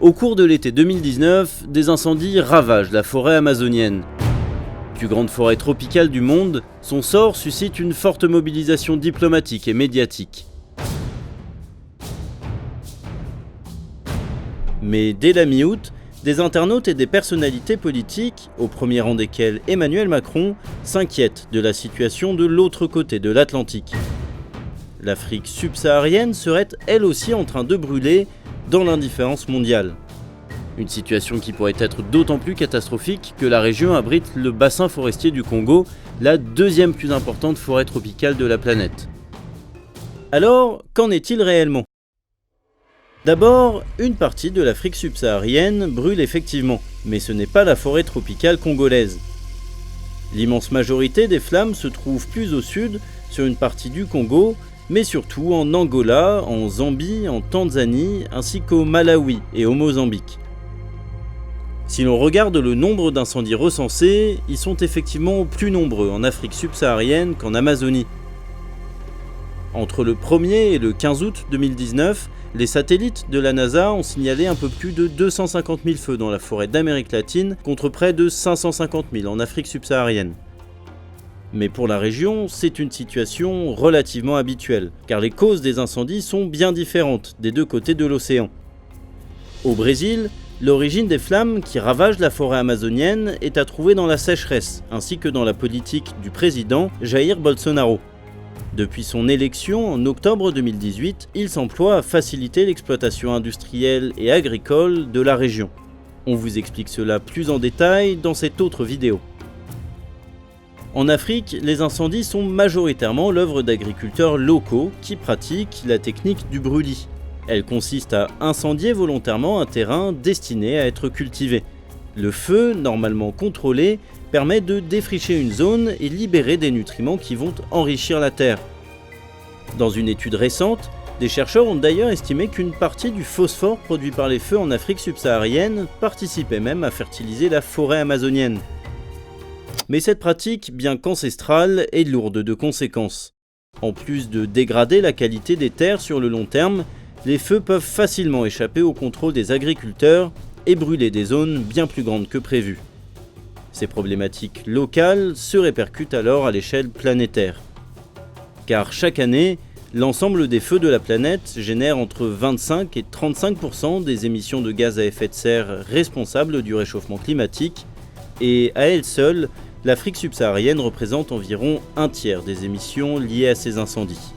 Au cours de l'été 2019, des incendies ravagent la forêt amazonienne. Plus grande forêt tropicale du monde, son sort suscite une forte mobilisation diplomatique et médiatique. Mais dès la mi-août, des internautes et des personnalités politiques, au premier rang desquels Emmanuel Macron, s'inquiètent de la situation de l'autre côté de l'Atlantique. L'Afrique subsaharienne serait elle aussi en train de brûler dans l'indifférence mondiale. Une situation qui pourrait être d'autant plus catastrophique que la région abrite le bassin forestier du Congo, la deuxième plus importante forêt tropicale de la planète. Alors, qu'en est-il réellement ? D'abord, une partie de l'Afrique subsaharienne brûle effectivement, mais ce n'est pas la forêt tropicale congolaise. L'immense majorité des flammes se trouve plus au sud, sur une partie du Congo, mais surtout en Angola, en Zambie, en Tanzanie, ainsi qu'au Malawi et au Mozambique. Si l'on regarde le nombre d'incendies recensés, ils sont effectivement plus nombreux en Afrique subsaharienne qu'en Amazonie. Entre le 1er et le 15 août 2019, les satellites de la NASA ont signalé un peu plus de 250 000 feux dans la forêt d'Amérique latine, contre près de 550 000 en Afrique subsaharienne. Mais pour la région, c'est une situation relativement habituelle, car les causes des incendies sont bien différentes des deux côtés de l'océan. Au Brésil, l'origine des flammes qui ravagent la forêt amazonienne est à trouver dans la sécheresse, ainsi que dans la politique du président Jair Bolsonaro. Depuis son élection en octobre 2018, il s'emploie à faciliter l'exploitation industrielle et agricole de la région. On vous explique cela plus en détail dans cette autre vidéo. En Afrique, les incendies sont majoritairement l'œuvre d'agriculteurs locaux qui pratiquent la technique du brûlis. Elle consiste à incendier volontairement un terrain destiné à être cultivé. Le feu, normalement contrôlé, permet de défricher une zone et libérer des nutriments qui vont enrichir la terre. Dans une étude récente, des chercheurs ont d'ailleurs estimé qu'une partie du phosphore produit par les feux en Afrique subsaharienne participait même à fertiliser la forêt amazonienne. Mais cette pratique, bien qu'ancestrale, est lourde de conséquences. En plus de dégrader la qualité des terres sur le long terme, les feux peuvent facilement échapper au contrôle des agriculteurs et brûler des zones bien plus grandes que prévu. Ces problématiques locales se répercutent alors à l'échelle planétaire. Car chaque année, l'ensemble des feux de la planète génère entre 25 et 35% des émissions de gaz à effet de serre responsables du réchauffement climatique, et à elle seule, l'Afrique subsaharienne représente environ un tiers des émissions liées à ces incendies.